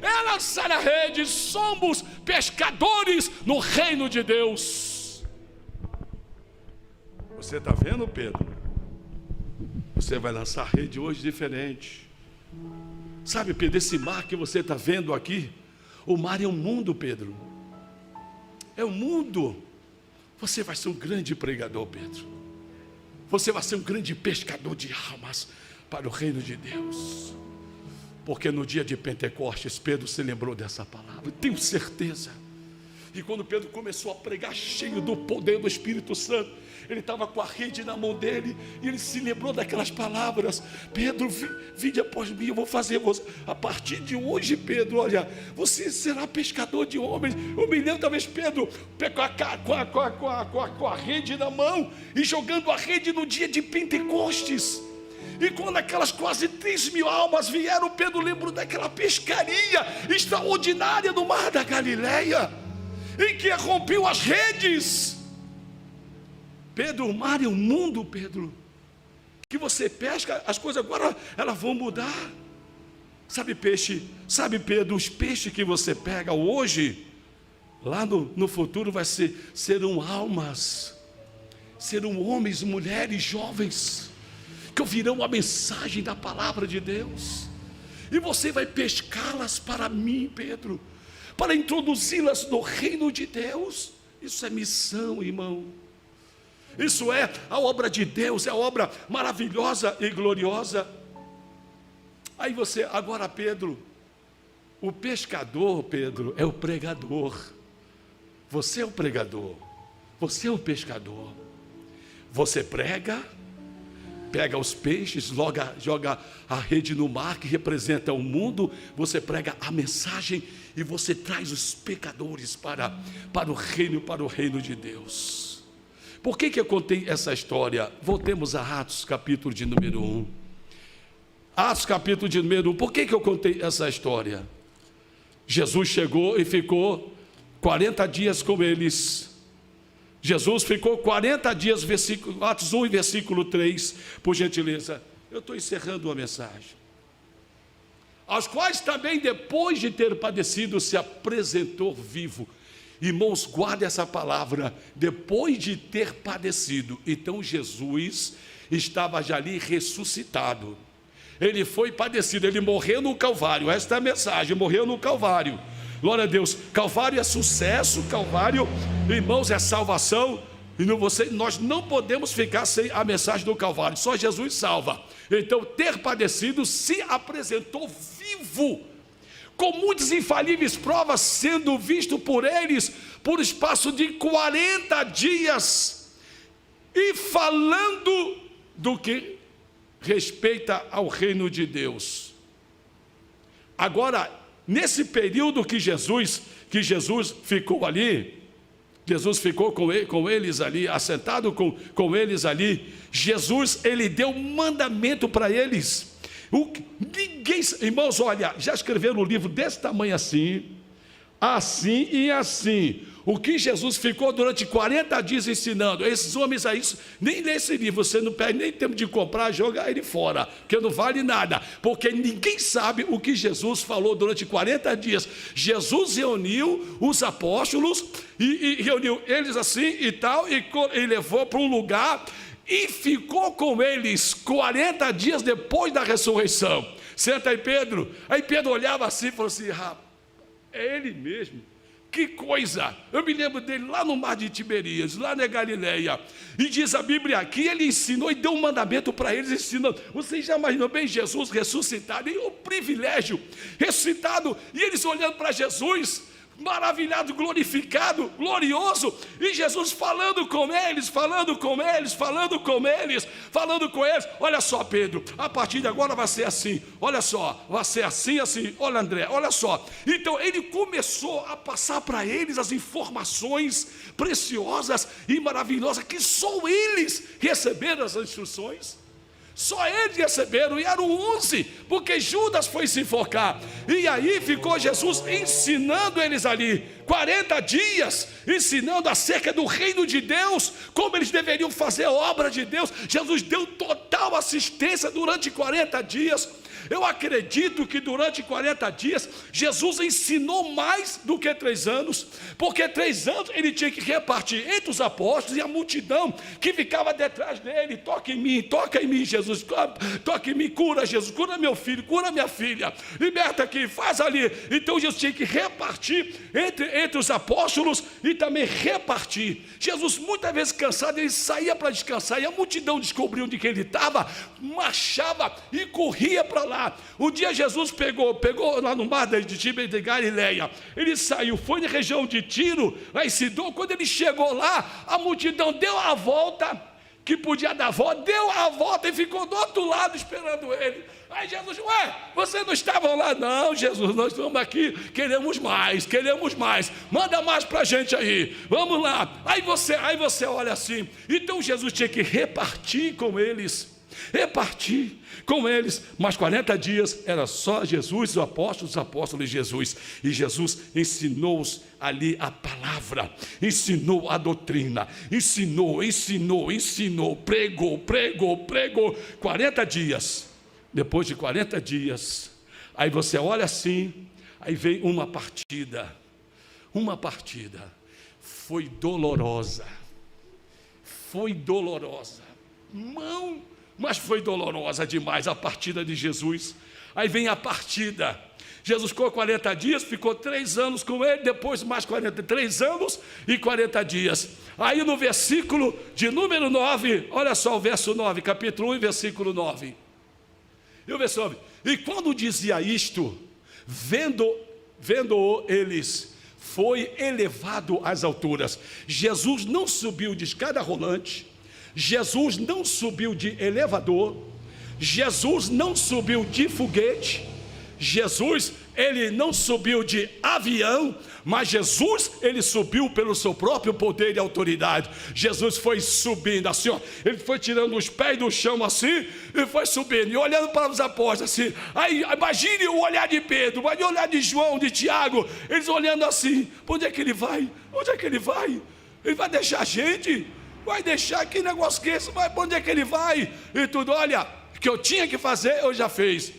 É lançar a rede. Somos pescadores no reino de Deus. Você está vendo, Pedro? Você vai lançar a rede hoje diferente. Sabe, Pedro, esse mar que você está vendo aqui, o mar é um mundo, Pedro. É um mundo. Você vai ser um grande pregador, Pedro. Você vai ser um grande pescador de almas para o reino de Deus. Porque no dia de Pentecostes, Pedro se lembrou dessa palavra, tenho certeza. E quando Pedro começou a pregar cheio do poder do Espírito Santo, ele estava com a rede na mão dele, e ele se lembrou daquelas palavras: Pedro, vinde após mim, eu vou fazer você. A partir de hoje, Pedro, olha, você será pescador de homens. Eu me lembro talvez Pedro com a rede na mão, e jogando a rede no dia de Pentecostes. E quando aquelas quase 3.000 almas vieram, Pedro lembrou daquela pescaria extraordinária no mar da Galileia, em que rompeu as redes. Pedro, o mar é um mundo, Pedro, que você pesca, as coisas agora elas vão mudar. Sabe, Pedro, os peixes que você pega hoje, lá no futuro serão almas, serão homens, mulheres, jovens, que ouvirão a mensagem da palavra de Deus, e você vai pescá-las para mim, Pedro, para introduzi-las no reino de Deus. Isso é missão, irmão. Isso é a obra de Deus, é a obra maravilhosa e gloriosa. Aí agora Pedro, o pescador, Pedro, é o pregador. Você é o pregador, você é o pescador. Você prega, pega os peixes, joga a rede no mar, que representa o mundo. Você prega a mensagem e você traz os pecadores para o reino de Deus. Por que eu contei essa história? Voltemos a Atos, capítulo de número 1. Atos, capítulo de número 1. Por que eu contei essa história? Jesus chegou e ficou 40 dias com eles. Jesus ficou 40 dias, Atos 1 e versículo 3, por gentileza. Eu estou encerrando a mensagem. aos quais também depois de ter padecido se apresentou vivo. Irmãos, guarde essa palavra, depois de ter padecido. Então Jesus estava já ali ressuscitado. Ele foi padecido, ele morreu no Calvário. Esta é a mensagem, morreu no Calvário. Glória a Deus. Calvário é sucesso, Calvário, irmãos, é salvação. E nós não podemos ficar sem a mensagem do Calvário. Só Jesus salva. Então, ter padecido, se apresentou vivo, com muitas infalíveis provas, sendo visto por eles por espaço de 40 dias, e falando do que respeita ao reino de Deus. Agora, nesse período que Jesus ficou ali, Jesus ficou com eles ali, assentado com eles ali. Jesus, ele deu um mandamento para eles. Irmãos, olha, já escreveram um livro desse tamanho assim e assim. O que Jesus ficou durante 40 dias ensinando. Esses homens aí, nem lê esse livro, você não perde nem tempo de comprar, jogar ele fora, porque não vale nada, porque ninguém sabe o que Jesus falou durante 40 dias. Jesus reuniu os apóstolos, e reuniu eles assim e tal, e levou para um lugar, e ficou com eles 40 dias depois da ressurreição. Senta aí, Pedro. Aí Pedro olhava assim e falou assim: é ele mesmo. Que coisa, eu me lembro dele lá no mar de Tiberias, lá na Galileia, e diz a Bíblia que ele ensinou e deu um mandamento para eles, ensinando. Vocês já imaginam bem Jesus ressuscitado, e o privilégio, ressuscitado, e eles olhando para Jesus, maravilhado, glorificado, glorioso, e Jesus falando com eles. Olha só, Pedro, a partir de agora vai ser assim, olha só, vai ser assim, olha, André, olha só. Então ele começou a passar para eles as informações preciosas e maravilhosas, que só eles receberam as instruções. Só eles receberam, e eram 11, porque Judas foi se enforcar. E aí ficou Jesus ensinando eles ali, 40 dias, ensinando acerca do reino de Deus, como eles deveriam fazer a obra de Deus. Jesus deu total assistência durante 40 dias. Eu acredito que durante 40 dias, Jesus ensinou mais do que 3 anos, porque 3 anos ele tinha que repartir entre os apóstolos e a multidão que ficava detrás dele. Toca em mim, Jesus, toca em mim, cura, Jesus, cura meu filho, cura minha filha, liberta aqui, faz ali. Então Jesus tinha que repartir entre os apóstolos e também repartir. Jesus, muitas vezes cansado, ele saía para descansar, e a multidão descobriu onde que ele estava, marchava e corria para lá. Um dia Jesus pegou lá no mar de Galileia, ele saiu, foi na região de Tiro, lá em Sidom. Quando ele chegou lá, a multidão deu a volta, que podia dar a volta, deu a volta e ficou do outro lado esperando ele. Aí Jesus: vocês não estavam lá? Não, Jesus, nós estamos aqui, queremos mais, manda mais para a gente aí, vamos lá. Aí você olha assim. Então Jesus tinha que repartir com eles, mas 40 dias era só Jesus, os apóstolos e Jesus. E Jesus ensinou-os ali a palavra, ensinou a doutrina, ensinou, pregou. 40 dias. Depois de 40 dias, aí você olha assim, aí vem uma partida. Foi dolorosa, mas foi dolorosa demais a partida de Jesus. Aí vem a partida. Jesus ficou 40 dias, ficou 3 anos com ele, depois mais 3 anos e 40 dias. Aí no versículo de número 9, olha só o verso 9, capítulo 1, versículo 9. E o verso 9: e quando dizia isto, vendo-o eles, foi elevado às alturas. Jesus não subiu de escada rolante, Jesus não subiu de elevador, Jesus não subiu de foguete, Jesus, ele não subiu de avião, mas Jesus, ele subiu pelo seu próprio poder e autoridade. Jesus foi subindo assim, ó, ele foi tirando os pés do chão assim, e foi subindo, e olhando para os apóstolos assim. Aí imagine o olhar de Pedro, imagine o olhar de João, de Tiago, eles olhando assim: onde é que ele vai? Ele vai deixar a gente? Vai deixar? Que negócio que é esse? Para onde é que ele vai? E tudo, olha, que eu tinha que fazer, eu já fiz.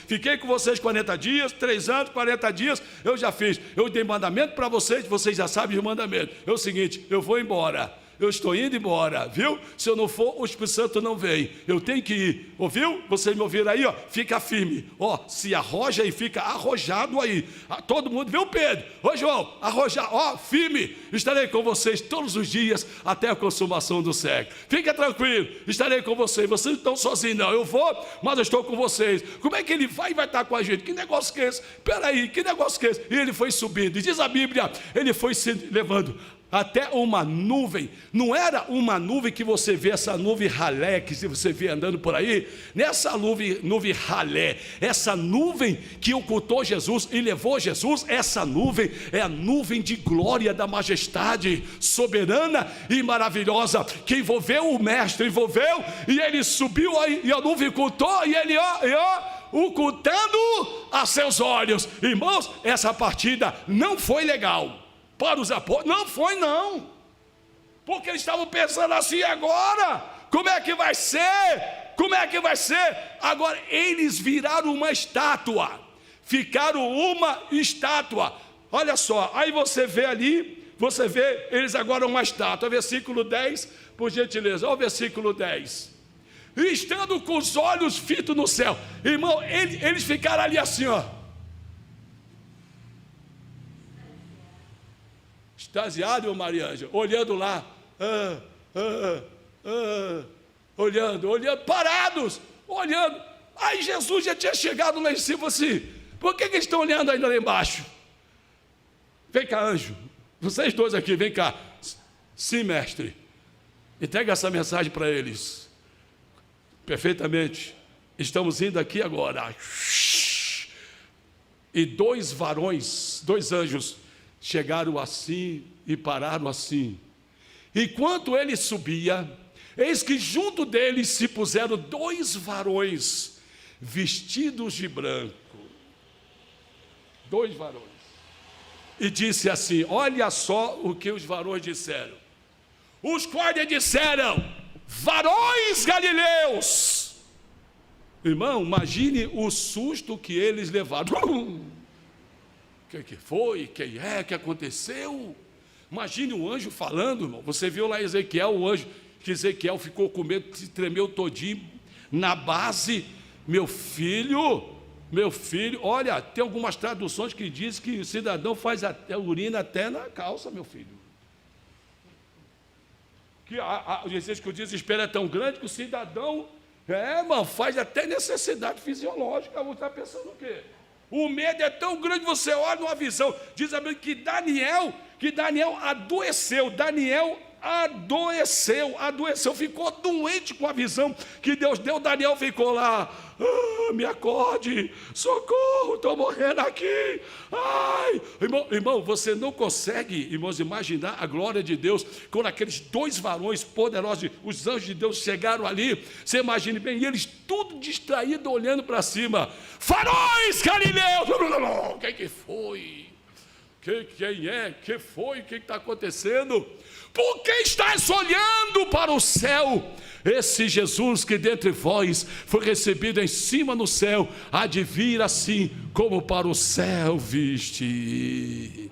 Fiquei com vocês 40 dias, 3 anos, 40 dias, eu já fiz. Eu dei mandamento para vocês já sabem o mandamento. É o seguinte, eu vou embora. Eu estou indo embora, viu? Se eu não for, o Espírito Santo não vem. Eu tenho que ir, ouviu? Vocês me ouviram aí, ó? Fica firme, ó, se arroja e fica arrojado aí. Todo mundo, viu, Pedro? Ô, João, arroja, ó, firme. Estarei com vocês todos os dias até a consumação do século. Fica tranquilo, estarei com vocês. Vocês não estão sozinhos, não. Eu vou, mas eu estou com vocês. Como é que ele vai estar com a gente? Que negócio que é esse? Peraí, que negócio que é esse? E ele foi subindo. E diz a Bíblia, ele foi se levando até uma nuvem. Não era uma nuvem que você vê, essa nuvem ralé que você vê andando por aí. Nessa nuvem ralé, essa nuvem que ocultou Jesus e levou Jesus, essa nuvem é a nuvem de glória da majestade soberana e maravilhosa, que envolveu o mestre, e ele subiu aí, e a nuvem ocultou, e ele ocultando a seus olhos. Irmãos, essa partida não foi legal para os apóstolos, não foi não, porque eles estavam pensando assim, agora, como é que vai ser? Agora eles viraram uma estátua, ficaram uma estátua, olha só, aí você vê ali, eles agora uma estátua, versículo 10, por gentileza, olha o versículo 10, estando com os olhos fitos no céu, irmão, eles ficaram ali assim, ó, extasiado, Maria Ângela, olhando lá, olhando, parados, olhando. Aí Jesus já tinha chegado lá em cima assim, por que eles estão olhando ainda lá embaixo? Vem cá, anjo, vocês dois aqui, vem cá. Sim, mestre, entrega essa mensagem para eles. Perfeitamente, estamos indo aqui agora. E 2 varões, 2 anjos, chegaram assim e pararam assim. Enquanto ele subia, eis que junto deles se puseram 2 varões vestidos de branco. 2 varões. E disse assim, olha só o que os varões disseram. Os quais disseram, varões galileus. Irmão, imagine o susto que eles levaram. O que foi? Quem é? O que aconteceu? Imagine o anjo falando, irmão. Você viu lá Ezequiel, o anjo, que Ezequiel ficou com medo, se tremeu todinho na base. Meu filho, olha, tem algumas traduções que dizem que o cidadão faz até urina até na calça, meu filho. Diz que o desespero é tão grande que o cidadão, irmão, faz até necessidade fisiológica. Você está pensando o quê? O medo é tão grande, você olha numa visão. Diz a Bíblia que Daniel adoeceu. Daniel adoeceu, ficou doente com a visão que Deus deu. Daniel ficou lá, me acorde, socorro, estou morrendo aqui. Ai, irmão, você não consegue, irmãos, imaginar a glória de Deus quando aqueles 2 varões poderosos, os anjos de Deus chegaram ali. Você imagine bem, e eles tudo distraído olhando para cima. Varões galileus, quem foi? Quem é? Que foi? O que está acontecendo? Por que estás olhando para o céu? Esse Jesus que dentre vós foi recebido em cima no céu, há de vir assim como para o céu viste.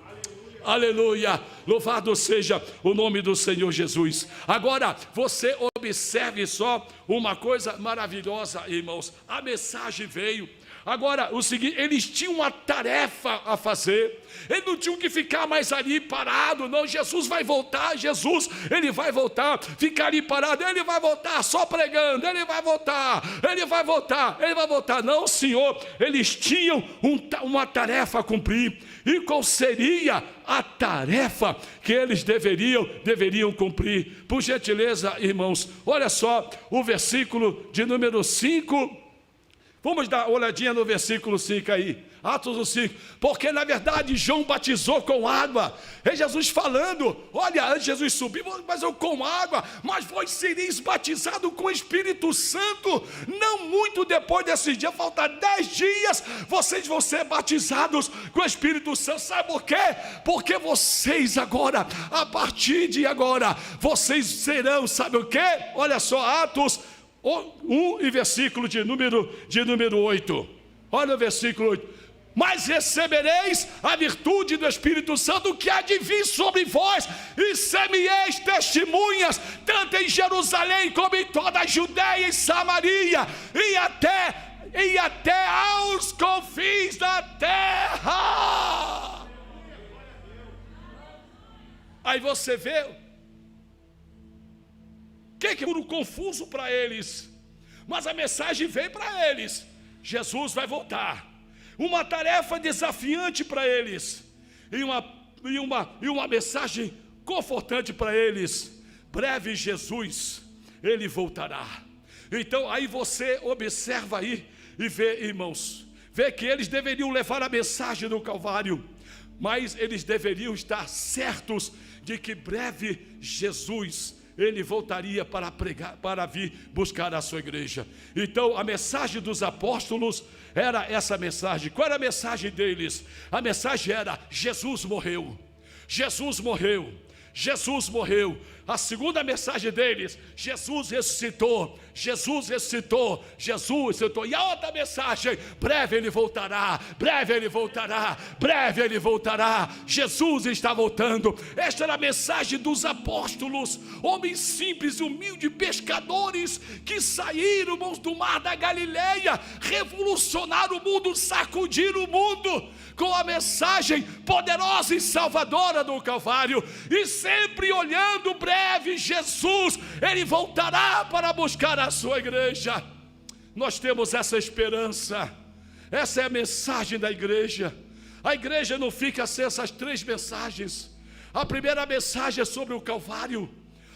Aleluia, louvado seja o nome do Senhor Jesus. Agora você observe só uma coisa maravilhosa, irmãos. A mensagem veio. Agora, o seguinte, eles tinham uma tarefa a fazer, eles não tinham que ficar mais ali parado, não, Jesus vai voltar, ele vai voltar, ficar ali parado, ele vai voltar só pregando, ele vai voltar, não, Senhor, eles tinham uma tarefa a cumprir, e qual seria a tarefa que eles deveriam cumprir? Por gentileza, irmãos, olha só, o versículo de número 5, vamos dar uma olhadinha no versículo 5 aí, Atos 5, porque na verdade João batizou com água, é Jesus falando, olha, antes Jesus subiu, mas eu com água, mas vós sereis batizados com o Espírito Santo, não muito depois desse dia, falta 10 dias, vocês vão ser batizados com o Espírito Santo, sabe por quê? Porque vocês agora, a partir de agora, vocês serão, sabe o quê? Olha só, Atos 1 e versículo de número 8. Olha o versículo 8. Mas recebereis a virtude do Espírito Santo que há de vir sobre vós, e ser-me-eis testemunhas, tanto em Jerusalém como em toda a Judeia e Samaria, e até aos confins da terra. Aí você vê o que é confuso para eles, mas a mensagem veio para eles: Jesus vai voltar. Uma tarefa desafiante para eles, e uma mensagem confortante para eles: breve Jesus, ele voltará. Então aí você observa aí e vê, irmãos, vê que eles deveriam levar a mensagem do Calvário, mas eles deveriam estar certos de que breve Jesus, ele voltaria para pregar, para vir buscar a sua igreja. Então a mensagem dos apóstolos era essa mensagem. Qual era a mensagem deles? A mensagem era: Jesus morreu, Jesus morreu, Jesus morreu. A segunda mensagem deles: Jesus ressuscitou, Jesus ressuscitou, Jesus ressuscitou. E a outra mensagem: breve ele voltará, breve ele voltará, breve ele voltará. Jesus está voltando. Esta era a mensagem dos apóstolos, homens simples, humildes, pescadores, que saíram do mar da Galileia, revolucionaram o mundo, sacudiram o mundo com a mensagem poderosa e salvadora do Calvário, e sempre olhando breve Jesus, ele voltará para buscar a sua igreja. Nós temos essa esperança, essa é a mensagem da igreja. A igreja não fica sem essas três mensagens. A primeira mensagem é sobre o Calvário,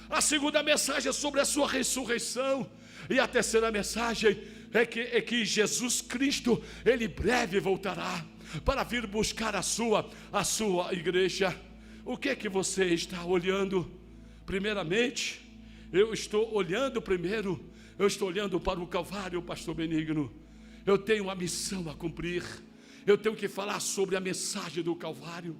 a segunda mensagem é sobre a sua ressurreição, e a terceira mensagem é que Jesus Cristo, ele breve voltará para vir buscar a sua igreja. O que é que você está olhando? Primeiramente, eu estou olhando para o Calvário, pastor Benigno. Eu tenho uma missão a cumprir, eu tenho que falar sobre a mensagem do Calvário.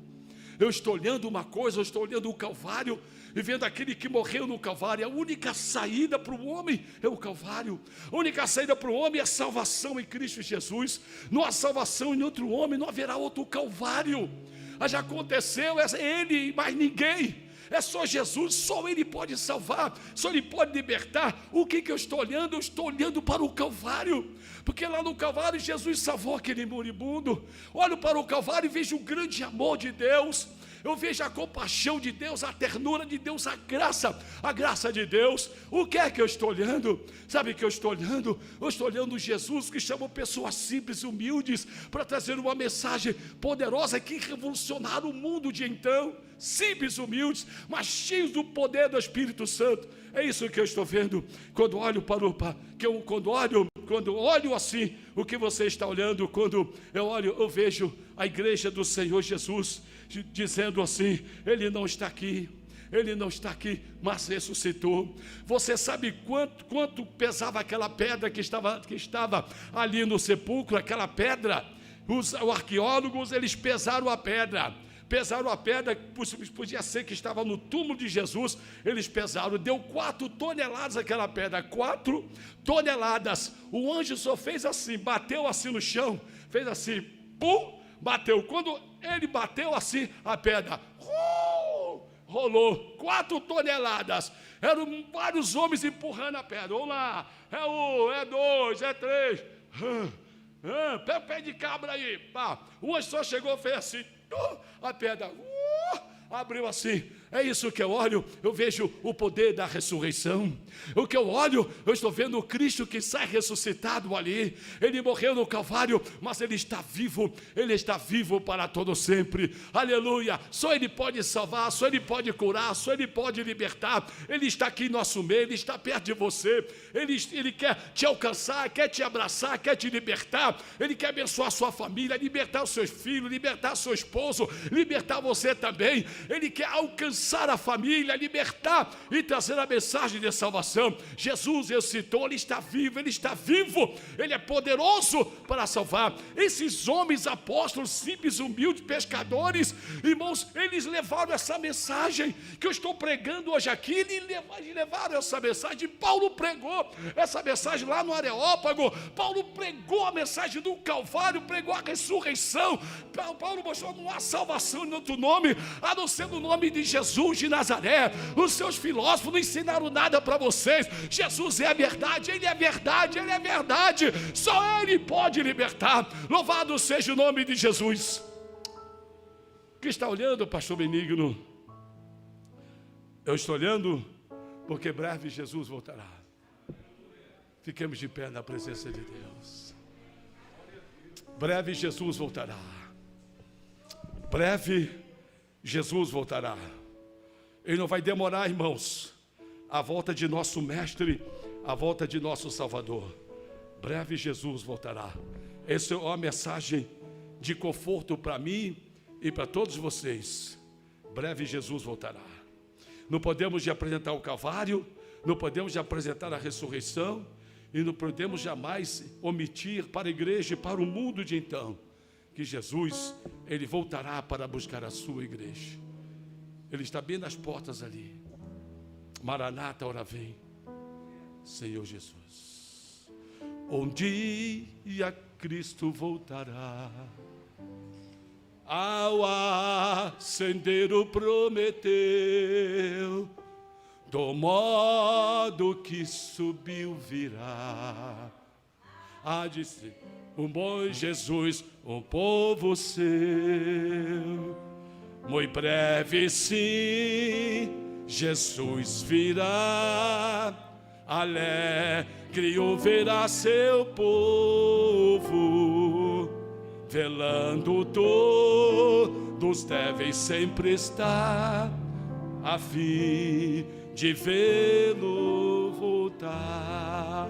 Eu estou olhando uma coisa, eu estou olhando o Calvário e vendo aquele que morreu no Calvário. A única saída para o homem é o Calvário. A única saída para o homem é a salvação em Cristo Jesus. Não há salvação em outro homem, não haverá outro Calvário. Já aconteceu, é ele e mais ninguém. É só Jesus, só ele pode salvar, só ele pode libertar. O que eu estou olhando? Eu estou olhando para o Calvário, porque lá no Calvário Jesus salvou aquele moribundo. Olho para o Calvário e vejo o grande amor de Deus, eu vejo a compaixão de Deus, a ternura de Deus, a graça de Deus. O que é que eu estou olhando? Sabe o que eu estou olhando? Eu estou olhando Jesus, que chamou pessoas simples, humildes, para trazer uma mensagem poderosa que revolucionaram o mundo de então. Simples, humildes, mas cheios do poder do Espírito Santo. É isso que eu estou vendo quando olho quando olho assim. O que você está olhando? Quando eu olho, eu vejo a igreja do Senhor Jesus dizendo assim: ele não está aqui, ele não está aqui, mas ressuscitou. Você sabe quanto pesava aquela pedra que estava ali no sepulcro? Aquela pedra, os arqueólogos, eles pesaram a pedra, podia ser que estava no túmulo de Jesus. Eles pesaram, deu 4 toneladas aquela pedra, 4 toneladas. O anjo só fez assim, bateu assim no chão, fez assim, pum, bateu. Quando ele bateu assim, a pedra rolou, 4 toneladas. Eram vários homens empurrando a pedra. Vamos lá, é 1, é 2, é 3. Pega o pé de cabra aí, pá. O anjo só chegou e fez assim, a pedra abriu assim. É isso que eu olho, eu vejo o poder da ressurreição. O que eu olho, eu estou vendo o Cristo que sai ressuscitado ali. Ele morreu no Calvário, mas ele está vivo para todo sempre. Aleluia. Só ele pode salvar, só ele pode curar, só ele pode libertar. Ele está aqui em nosso meio, ele está perto de você. Ele quer te alcançar, quer te abraçar, quer te libertar. Ele quer abençoar a sua família, libertar os seus filhos, libertar seu esposo, libertar você também. Ele quer alcançar alcançar a família, libertar e trazer a mensagem de salvação. Jesus ressuscitou, Ele está vivo, Ele é poderoso para salvar. Esses homens apóstolos, simples, humildes, pescadores, irmãos, eles levaram essa mensagem que eu estou pregando hoje aqui, eles levaram essa mensagem. Paulo pregou essa mensagem lá no Areópago, Paulo pregou a mensagem do Calvário, pregou a ressurreição. Paulo mostrou: não há salvação em outro nome, a não ser no nome de Jesus de Nazaré. Os seus filósofos não ensinaram nada para vocês. Jesus é a verdade, Ele é a verdade, Ele é a verdade, só Ele pode libertar. Louvado seja o nome de Jesus. Que está olhando, pastor Benigno? Eu estou olhando porque breve Jesus voltará. Fiquemos de pé na presença de Deus. Breve Jesus voltará. Breve Jesus voltará. Ele não vai demorar, irmãos, a volta de nosso mestre, a volta de nosso Salvador. Breve Jesus voltará. Essa é uma mensagem de conforto para mim e para todos vocês. Breve Jesus voltará. Não podemos de apresentar o Calvário, não podemos de apresentar a ressurreição, e não podemos jamais omitir para a igreja e para o mundo de então, que Jesus, Ele voltará para buscar a sua igreja. Ele está bem nas portas ali. Maranata, ora vem, Senhor Jesus. Um dia Cristo voltará, ao acender o prometeu, do modo que subiu virá. Há de ser um bom Jesus, um povo seu. Muito breve sim, Jesus virá, alegre o verá seu povo, velando todos devem sempre estar, a fim de vê-lo voltar.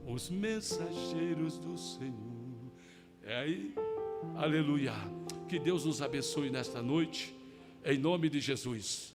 Os mensageiros do Senhor. É aí, aleluia. Que Deus nos abençoe nesta noite, em nome de Jesus.